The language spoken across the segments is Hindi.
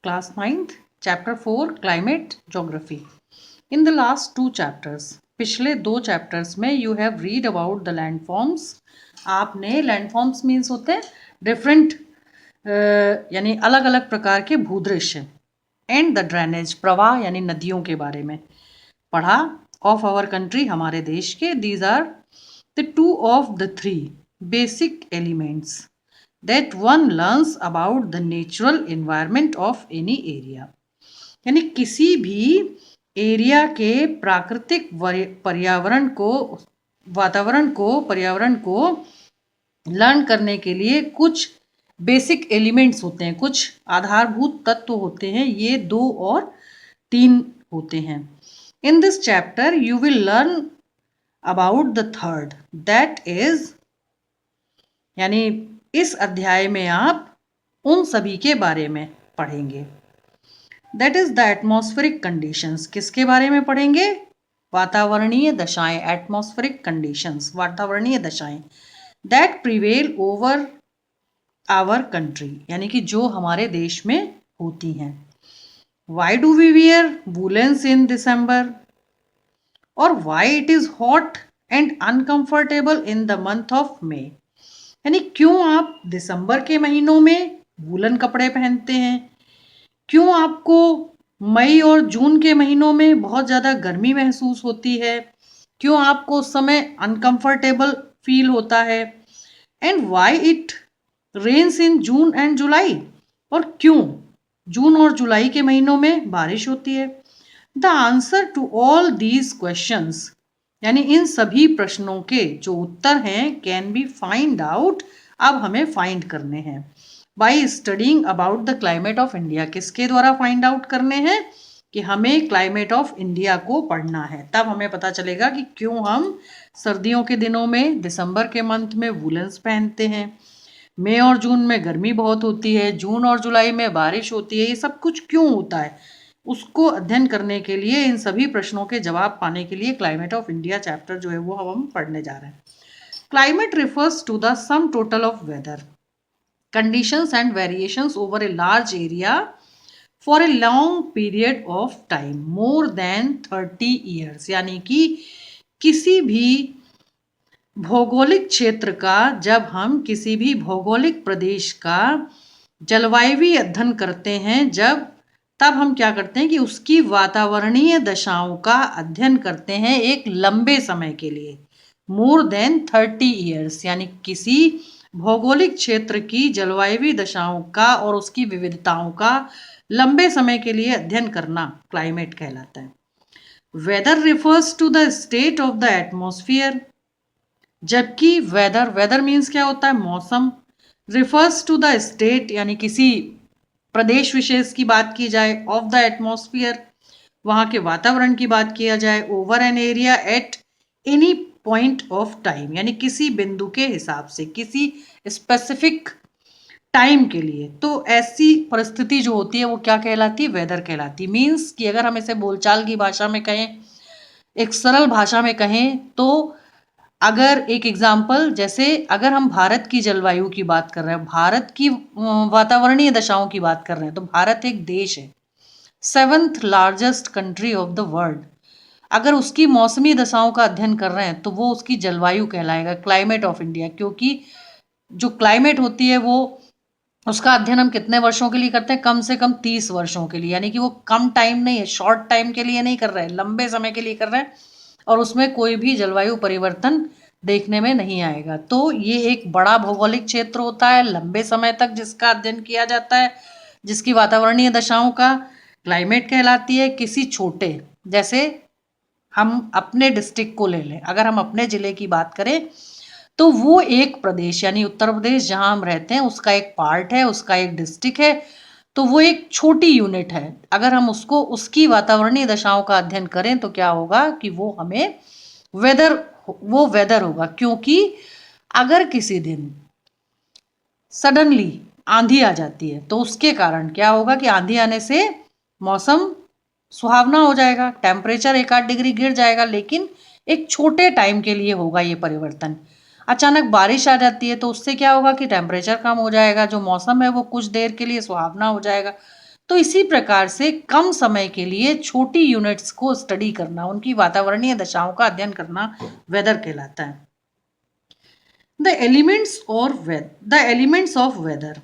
Class 9th, Chapter 4, Climate Geography. In the last two chapters, पिछले दो चैप्टर्स में you have read about the landforms. आपने landforms means होते हैं डिफरेंट यानी अलग अलग प्रकार के भूदृश्य एंड द ड्रेनेज प्रवाह यानी नदियों के बारे में पढ़ा ऑफ आवर कंट्री हमारे देश के. These are the two of the three basic elements that one learns about the natural environment of any area. यानी किसी भी एरिया के प्राकृतिक पर्यावरण को लर्न करने के लिए कुछ बेसिक एलिमेंट्स होते हैं, कुछ आधारभूत तत्व होते हैं. ये 2 और 3 होते हैं. इन this chapter you will learn about the third, that is यानी इस अध्याय में आप उन सभी के बारे में पढ़ेंगे. That is the atmospheric conditions. किसके बारे में पढ़ेंगे? वातावरणीय दशाएं. एटमॉस्फेरिक कंडीशंस वातावरणीय दशाएं that prevail over our country यानी कि जो हमारे देश में होती हैं. Why do we wear woollens in December और why it is hot and uncomfortable in the month of May. यानी क्यों आप दिसंबर के महीनों में वूलन कपड़े पहनते हैं, क्यों आपको मई और जून के महीनों में बहुत ज़्यादा गर्मी महसूस होती है, क्यों आपको उस समय अनकंफर्टेबल फील होता है, and why it rains in June and July. और क्यों जून और जुलाई के महीनों में बारिश होती है. The answer to all these questions यानी इन सभी प्रश्नों के जो उत्तर हैं कैन बी फाइंड आउट, अब हमें फाइंड करने हैं by studying about the climate of India. किसके द्वारा फाइंड आउट करने हैं? कि हमें क्लाइमेट ऑफ इंडिया को पढ़ना है. तब हमें पता चलेगा कि क्यों हम सर्दियों के दिनों में दिसंबर के मंथ में वूलन्स पहनते हैं, मई और जून में गर्मी बहुत होती है, जून और जुलाई में बारिश होती है. ये सब कुछ क्यों होता है उसको अध्ययन करने के लिए, इन सभी प्रश्नों के जवाब पाने के लिए क्लाइमेट ऑफ इंडिया चैप्टर जो है वो हम पढ़ने जा रहे हैं. Climate refers to the sum total of weather conditions and variations over a large area for a long period of time more than 30 years. यानी कि किसी भी भौगोलिक क्षेत्र का, जब हम किसी भी भौगोलिक प्रदेश का जलवायु अध्ययन करते हैं, तब हम क्या करते हैं कि उसकी वातावरणीय दशाओं का अध्ययन करते हैं एक लंबे समय के लिए, मोर देन 30 ईयर्स. यानी किसी भौगोलिक क्षेत्र की जलवायु दशाओं का और उसकी विविधताओं का लंबे समय के लिए अध्ययन करना क्लाइमेट कहलाता है. Weather refers to the state of the atmosphere, जबकि वेदर मीन्स क्या होता है? मौसम. रिफर्स टू द स्टेट यानी किसी प्रदेश विशेष की बात की जाए, ऑफ द एटमॉस्फेयर वहाँ के वातावरण की बात किया जाए, over an area at any point of time यानी किसी बिंदु के हिसाब से, किसी स्पेसिफिक टाइम के लिए. तो ऐसी परिस्थिति जो होती है वो क्या कहलाती है? वेदर कहलाती. मीन्स कि अगर हम इसे बोलचाल की भाषा में कहें, एक सरल भाषा में कहें, तो अगर एक एग्जाम्पल, जैसे अगर हम भारत की जलवायु की बात कर रहे हैं, भारत की वातावरणीय दशाओं की बात कर रहे हैं, तो भारत एक देश है, 7th largest country of the world. अगर उसकी मौसमी दशाओं का अध्ययन कर रहे हैं तो वो उसकी जलवायु कहलाएगा, क्लाइमेट ऑफ इंडिया. क्योंकि जो क्लाइमेट होती है वो उसका अध्ययन हम कितने वर्षों के लिए करते हैं? कम से कम 30 वर्षों के लिए. यानी कि वो कम टाइम नहीं है, शॉर्ट टाइम के लिए नहीं कर रहे हैं, लंबे समय के लिए कर रहे हैं, और उसमें कोई भी जलवायु परिवर्तन देखने में नहीं आएगा. तो ये एक बड़ा भौगोलिक क्षेत्र होता है लंबे समय तक जिसका अध्ययन किया जाता है, जिसकी वातावरणीय दशाओं का क्लाइमेट कहलाती है. किसी छोटे, जैसे हम अपने डिस्ट्रिक्ट को ले लें, अगर हम अपने ज़िले की बात करें तो वो एक प्रदेश यानी उत्तर प्रदेश जहाँ हम रहते हैं उसका एक पार्ट है, उसका एक डिस्ट्रिक्ट है, तो वो एक छोटी यूनिट है. अगर हम उसको उसकी वातावरणीय दशाओं का अध्ययन करें तो क्या होगा कि वो हमें वेदर होगा. क्योंकि अगर किसी दिन सडनली आंधी आ जाती है तो उसके कारण क्या होगा कि आंधी आने से मौसम सुहावना हो जाएगा, टेम्परेचर 1-8 डिग्री गिर जाएगा, लेकिन एक छोटे टाइम के लिए होगा ये परिवर्तन. अचानक बारिश आ जाती है तो उससे क्या होगा कि टेम्परेचर कम हो जाएगा, जो मौसम है वो कुछ देर के लिए सुहावना हो जाएगा. तो इसी प्रकार से कम समय के लिए छोटी यूनिट्स को स्टडी करना, उनकी वातावरणीय दशाओं का अध्ययन करना वेदर कहलाता है। The elements of weather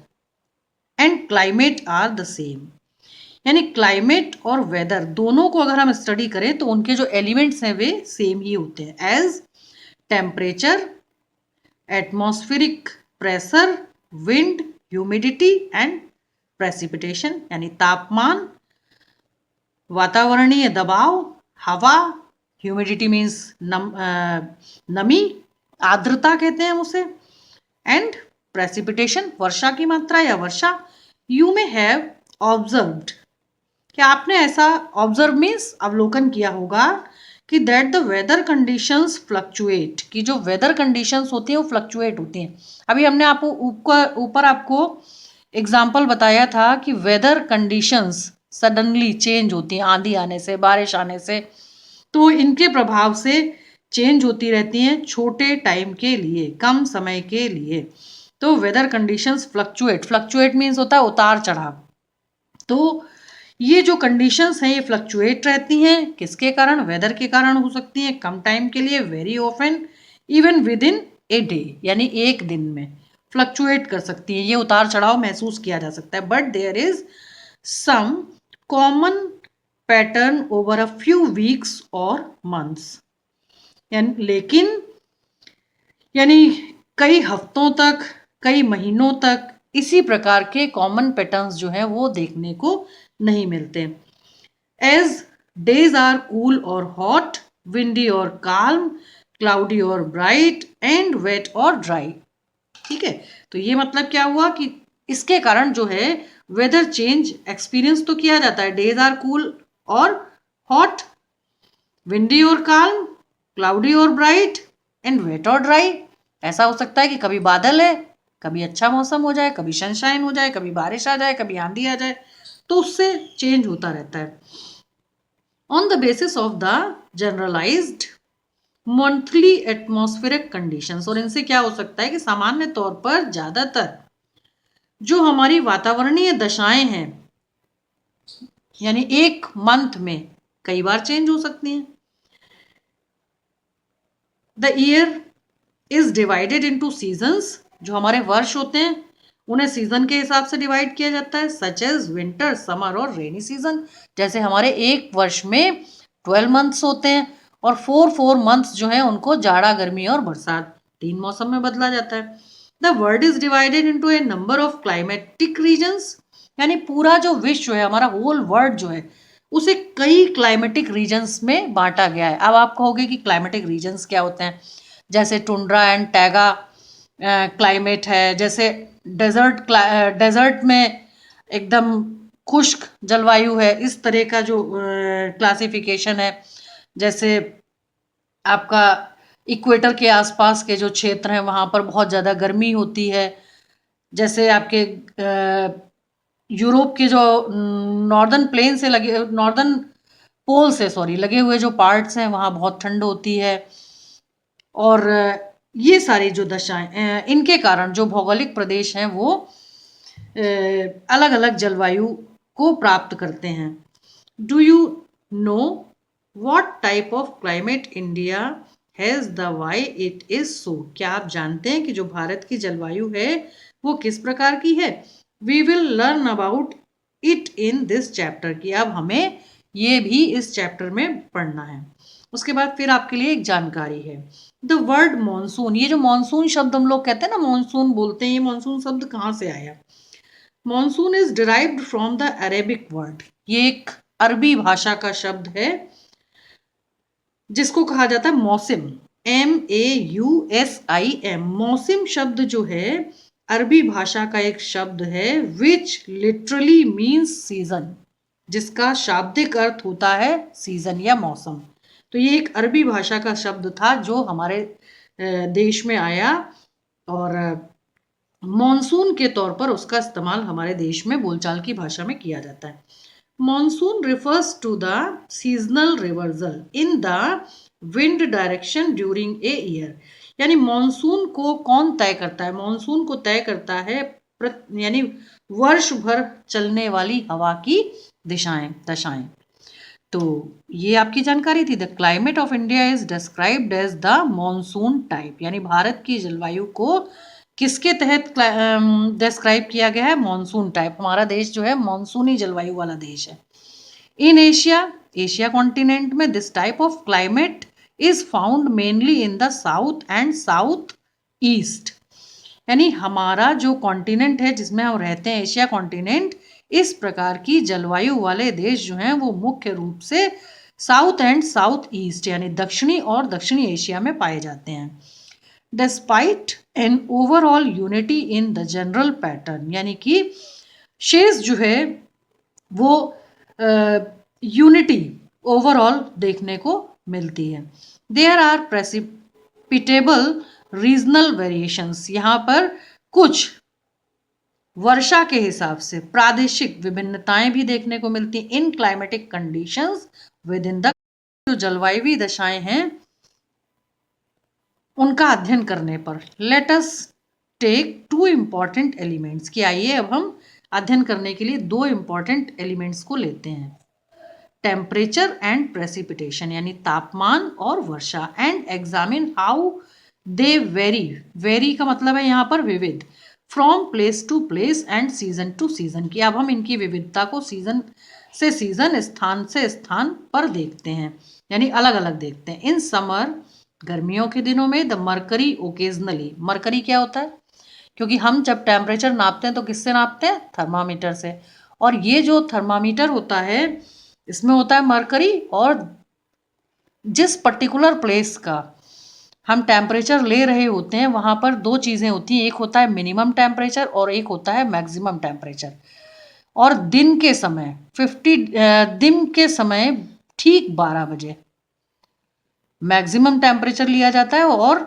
and climate are the same, यानी क्लाइमेट और वेदर दोनों को अगर हम स्टडी करें तो उनके जो एलिमेंट्स हैं वे सेम ही होते हैं। As temperature, atmospheric pressure, wind, humidity and precipitation, यानी तापमान, वातावरणीय दबाव, हवा, ह्यूमिडिटी मीन्स नमी, आर्द्रता कहते हैं उसे, एंड प्रेसिपिटेशन वर्षा की मात्रा या वर्षा। यू मे हैव ऑब्जर्व्ड, क्या आपने ऐसा ऑब्जर्व मीन्स अवलोकन किया होगा कि that the weather conditions fluctuate, कि जो वेदर कंडीशंस होती हैं वो फ्लक्चुएट होती हैं। अभी हमने आपको ऊपर आपको एग्जाम्पल बताया था कि वेदर कंडीशंस सडनली चेंज होती हैं, आंधी आने से, बारिश आने से, तो इनके प्रभाव से चेंज होती रहती हैं छोटे टाइम के लिए, कम समय के लिए। तो वेदर कंडीशंस फ्लक्चुएट मीन्स होता है उतार चढ़ाव। तो ये जो कंडीशंस हैं ये फ्लक्चुएट रहती हैं, किसके कारण? वेदर के कारण हो सकती हैं, कम टाइम के लिए, very often, even with in a day, यानी एक दिन में फ्लक्चुएट कर सकती हैं, ये उतार चढ़ाव महसूस किया जा सकता है। But there is some common pattern over a few weeks और मंथ्स, लेकिन यानी कई हफ्तों तक, कई महीनों तक इसी प्रकार के कॉमन पैटर्न्स जो हैं वो देखने को नहीं मिलते। एज डेज आर कूल और हॉट, विंडी और काल्म, क्लाउडी और ब्राइट, एंड वेट और ड्राई। ठीक है, तो ये मतलब क्या हुआ कि इसके कारण जो है वेदर चेंज एक्सपीरियंस तो किया जाता है। डेज आर कूल और हॉट, विंडी और काल्म, क्लाउडी और ब्राइट, एंड वेट और ड्राई। ऐसा हो सकता है कि कभी बादल है, कभी अच्छा मौसम हो जाए, कभी सनशाइन हो जाए, कभी बारिश आ जाए, कभी आंधी आ जाए, तो उससे चेंज होता रहता है। On the basis of the generalised monthly atmospheric conditions, और इनसे क्या हो सकता है कि सामान्य तौर पर ज्यादातर जो हमारी वातावरणीय दशाएं हैं, यानी एक मंथ में कई बार चेंज हो सकती हैं। The year is divided into seasons, जो हमारे वर्ष होते हैं उन्हें सीजन के हिसाब से डिवाइड किया जाता है, सच एज विंटर, समर और रेनी सीजन। जैसे हमारे एक वर्ष में 12 मंथ्स होते हैं और 4 मंथ्स जो हैं उनको जाड़ा, गर्मी और बरसात 3 मौसम में बदला जाता है। The world is divided into a number of climatic regions, यानी पूरा जो विश्व है, हमारा होल वर्ल्ड जो है, उसे कई क्लाइमेटिक रीजन्स में बांटा गया है। अब आप कहोगे कि क्लाइमेटिक रीजन्स क्या होते हैं? जैसे टुंड्रा एंड टैगा क्लाइमेट है, जैसे डेजर्ट में एकदम खुश्क जलवायु है, इस तरह का जो क्लासिफिकेशन है। जैसे आपका इक्वेटर के आसपास के जो क्षेत्र हैं वहाँ पर बहुत ज़्यादा गर्मी होती है। जैसे आपके यूरोप के जो नॉर्दर्न प्लेन से लगे, नॉर्दर्न पोल से लगे हुए जो पार्ट्स हैं वहाँ बहुत ठंड होती है। और ये सारी जो दशाएं, इनके कारण जो भौगोलिक प्रदेश हैं वो अलग अलग जलवायु को प्राप्त करते हैं। Do you know what type of climate India has the why it is so, क्या आप जानते हैं कि जो भारत की जलवायु है वो किस प्रकार की है? We will learn about it in this chapter, की अब हमें ये भी इस चैप्टर में पढ़ना है। उसके बाद फिर आपके लिए एक जानकारी है। द वर्ड मॉनसून, ये जो मॉनसून शब्द हम लोग कहते हैं ना, मॉनसून बोलते हैं, ये मॉनसून शब्द कहाँ से आया? Monsoon is derived from the Arabic word, ये एक अरबी भाषा का शब्द है जिसको कहा जाता है मौसम, MAUSIM। मौसम शब्द जो है अरबी भाषा का एक शब्द है, विच लिटरली मीन्स सीजन, जिसका शाब्दिक अर्थ होता है सीजन या मौसम। तो ये एक अरबी भाषा का शब्द था जो हमारे देश में आया, और मॉनसून के तौर पर उसका इस्तेमाल हमारे देश में बोलचाल की भाषा में किया जाता है। Monsoon refers to the seasonal reversal in the wind direction during a year, यानी मॉनसून को कौन तय करता है? मॉनसून को तय करता है यानी वर्ष भर चलने वाली हवा की दशाएं। तो ये आपकी जानकारी थी। The climate of India is described as the monsoon type, यानी भारत की जलवायु को किसके तहत डिस्क्राइब किया गया है? Monsoon type. हमारा देश जो है मॉनसूनी जलवायु वाला देश है। इन एशिया कॉन्टिनेंट में this type of climate is found mainly in the south and south east, यानी हमारा जो कॉन्टिनेंट है जिसमें हम रहते हैं, एशिया कॉन्टिनेंट, इस प्रकार की जलवायु वाले देश जो हैं वो मुख्य रूप से साउथ एंड साउथ ईस्ट यानी दक्षिणी और दक्षिणी एशिया में पाए जाते हैं। Despite an overall unity in the general pattern, यानी कि शेष जो है वो यूनिटी ओवरऑल देखने को मिलती है। There are precipitable regional variations, यहाँ पर कुछ वर्षा के हिसाब से प्रादेशिक विभिन्नताएं भी देखने को मिलती हैं। In climatic conditions within the, जो जलवायु दशाएं हैं उनका अध्ययन करने पर, let us take two important elements, कि आइए अब हम अध्ययन करने के लिए दो इंपॉर्टेंट एलिमेंट्स को लेते हैं। टेम्परेचर एंड प्रेसिपिटेशन, यानी तापमान और वर्षा, and examine how they vary का मतलब है यहाँ पर विविध, from place to place and season to season, कि अब हम इनकी विविधता को सीजन से सीजन, स्थान से स्थान पर देखते हैं, यानी अलग अलग देखते हैं। इन समर, गर्मियों के दिनों में, द मरकरी ओकेजनली, मरकरी क्या होता है? क्योंकि हम जब टेम्परेचर नापते हैं तो किससे नापते हैं? थर्मामीटर से। और ये जो थर्मामीटर होता है इसमें होता है मरकरी, और जिस पर्टिकुलर प्लेस का हम टेम्परेचर ले रहे होते हैं वहाँ पर दो चीज़ें होती हैं, एक होता है मिनिमम टेम्परेचर और एक होता है मैक्सिमम टेम्परेचर। और दिन के समय ठीक 12 बजे मैक्सिमम टेम्परेचर लिया जाता है, और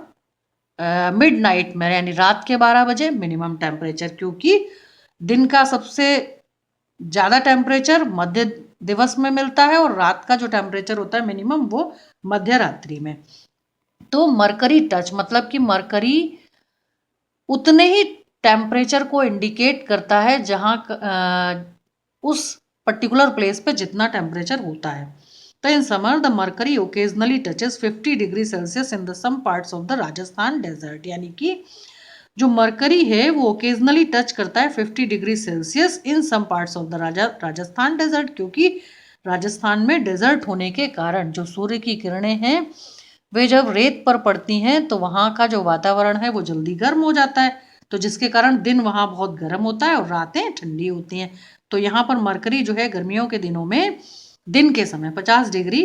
मिडनाइट में यानी रात के 12 बजे मिनिमम टेम्परेचर, क्योंकि दिन का सबसे ज़्यादा टेम्परेचर मध्य दिवस में मिलता है और रात का जो टेम्परेचर होता है मिनिमम वो मध्य रात्रि में। तो मरकरी टच मतलब कि मरकरी उतने ही टेम्परेचर को इंडिकेट करता है जहाँ उस पर्टिकुलर प्लेस पे जितना टेम्परेचर होता है। तो in summer the mercury occasionally touches 50 degree Celsius in the some parts of the Rajasthan desert, यानी कि जो मरकरी है वो ओकेजनली टच करता है 50 degree Celsius in some parts of the Rajasthan desert, क्योंकि राजस्थान में डेजर्ट होने के कारण जो सूर्य की किरणें हैं वे जब रेत पर पड़ती हैं तो वहाँ का जो वातावरण है वो जल्दी गर्म हो जाता है, तो जिसके कारण दिन वहाँ बहुत गर्म होता है और रातें ठंडी होती हैं। तो यहाँ पर मरकरी जो है गर्मियों के दिनों में दिन के समय 50 डिग्री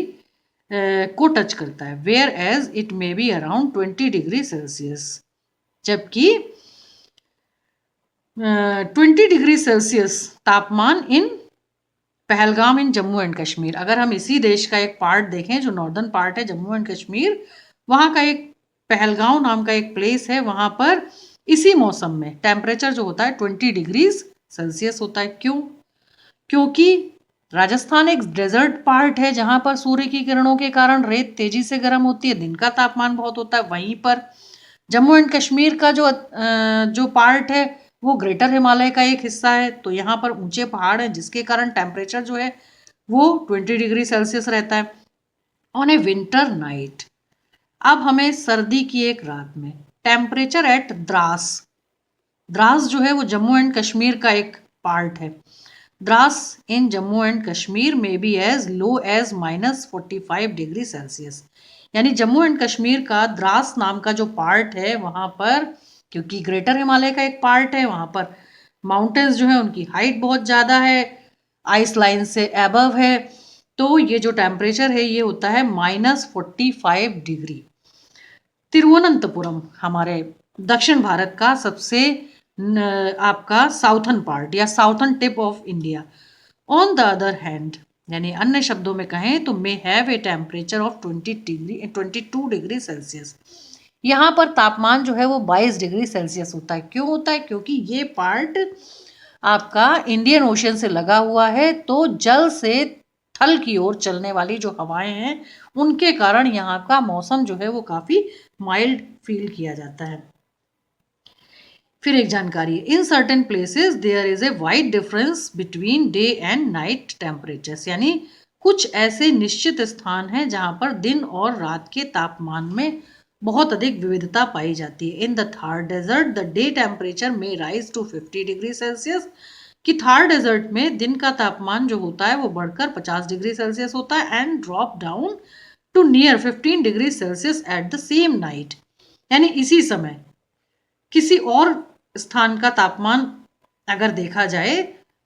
को टच करता है, whereas it may be around 20 degree Celsius, जबकि 20 डिग्री सेल्सियस तापमान in Pahalgam in Jammu and Kashmir. अगर हम इसी देश का एक पार्ट देखें जो नॉर्दर्न पार्ट है जम्मू एंड कश्मीर, वहाँ का एक पहलगाम नाम का एक प्लेस है, वहाँ पर इसी मौसम में टेम्परेचर जो होता है 20 डिग्री सेल्सियस होता है। क्यों? क्योंकि राजस्थान एक डेजर्ट पार्ट है जहाँ पर सूर्य की किरणों के कारण रेत तेजी से गर्म होती है, दिन का तापमान बहुत होता है। वहीं पर जम्मू एंड कश्मीर का जो पार्ट है वो ग्रेटर हिमालय का एक हिस्सा है, तो यहाँ पर ऊंचे पहाड़ हैं जिसके कारण टेम्परेचर जो है वो 20 डिग्री सेल्सियस रहता है ऑन ए विंटर नाइट। अब हमें सर्दी की एक रात में टेम्परेचर एट द्रास जो है वो जम्मू एंड कश्मीर का एक पार्ट है। द्रास इन जम्मू एंड कश्मीर में be as low as -45 degree Celsius, यानी जम्मू एंड कश्मीर का द्रास नाम का जो पार्ट है वहाँ पर, क्योंकि ग्रेटर हिमालय का एक पार्ट है, वहाँ पर माउंटेन्स जो है उनकी हाइट बहुत ज़्यादा है, आइस लाइन से अबव है, तो ये जो टेम्परेचर है ये होता है -45 डिग्री। तिरुवनंतपुरम हमारे दक्षिण भारत का सबसे आपका साउथर्न पार्ट या southern tip of India, on the other hand, यानी अन्य शब्दों में कहें तो may have a temperature of 22 degree Celsius. यहाँ पर तापमान जो है वो 22 डिग्री सेल्सियस होता है। क्यों होता है? क्योंकि ये पार्ट आपका इंडियन ओशन से लगा हुआ है, तो जल से थल की ओर चलने वाली जो हवाएं हैं उनके कारण यहाँ का मौसम जो है वो काफ़ी माइल्ड फील किया जाता है। फिर एक जानकारी, in certain places there is a wide difference between day and night temperatures, यानी कुछ ऐसे निश्चित स्थान हैं जहां पर दिन और रात के तापमान में बहुत अधिक विविधता पाई जाती है। In the Thar desert the day temperature में राइज टू 50 डिग्री सेल्सियस, कि थार डेजर्ट में दिन का तापमान जो होता है वो बढ़कर 50 डिग्री सेल्सियस होता है and drop down to near 15 degree Celsius at the same night, यानी इसी समय किसी और स्थान का तापमान अगर देखा जाए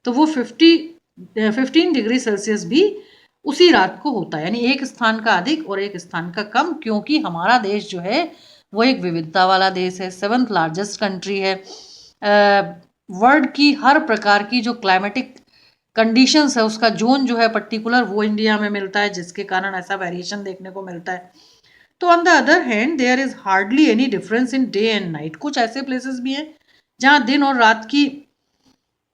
तो वो 15 डिग्री सेल्सियस भी उसी रात को होता है, यानी एक स्थान का अधिक और एक स्थान का कम, क्योंकि हमारा देश जो है वो एक विविधता वाला देश है, 7th लार्जेस्ट कंट्री है। वर्ल्ड की हर प्रकार की जो क्लाइमेटिक कंडीशंस है उसका जोन जो है पर्टिकुलर वो इंडिया में मिलता है, जिसके कारण ऐसा वेरिएशन देखने को मिलता है। तो on the other hand there is hardly any difference in day and night, कुछ ऐसे प्लेसेस भी हैं जहां दिन और रात की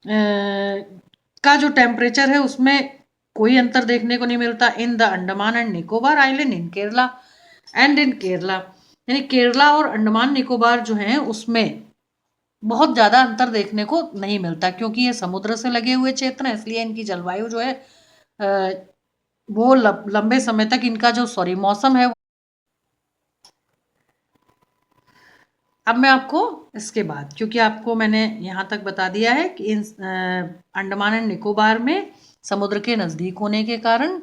का जो टेम्परेचर है उसमें कोई अंतर देखने को नहीं मिलता। In the Andaman and Nicobar island in Kerala and in Kerala, यानी केरला और अंडमान निकोबार जो हैं उसमें बहुत ज़्यादा अंतर देखने को नहीं मिलता, क्योंकि ये समुद्र से लगे हुए क्षेत्र हैं, इसलिए इनकी जलवायु जो है वो लंबे समय तक इनका जो मौसम है। अब मैं आपको इसके बाद, क्योंकि आपको मैंने यहाँ तक बता दिया है कि इन अंडमान एंड निकोबार में समुद्र के नज़दीक होने के कारण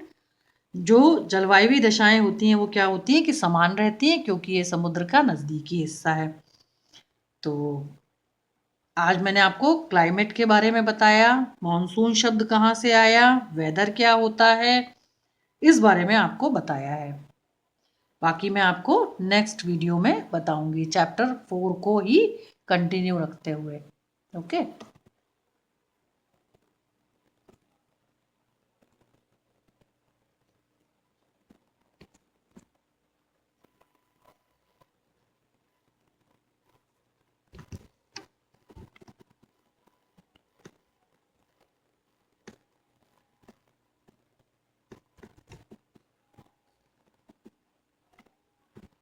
जो जलवायुवी दशाएं होती हैं वो क्या होती हैं कि समान रहती हैं, क्योंकि ये समुद्र का नज़दीकी हिस्सा है। तो आज मैंने आपको क्लाइमेट के बारे में बताया, मॉनसून शब्द कहाँ से आया, वेदर क्या होता है, इस बारे में आपको बताया है। बाकी मैं आपको नेक्स्ट वीडियो में बताऊंगी, चैप्टर 4 को ही कंटिन्यू रखते हुए। ओके।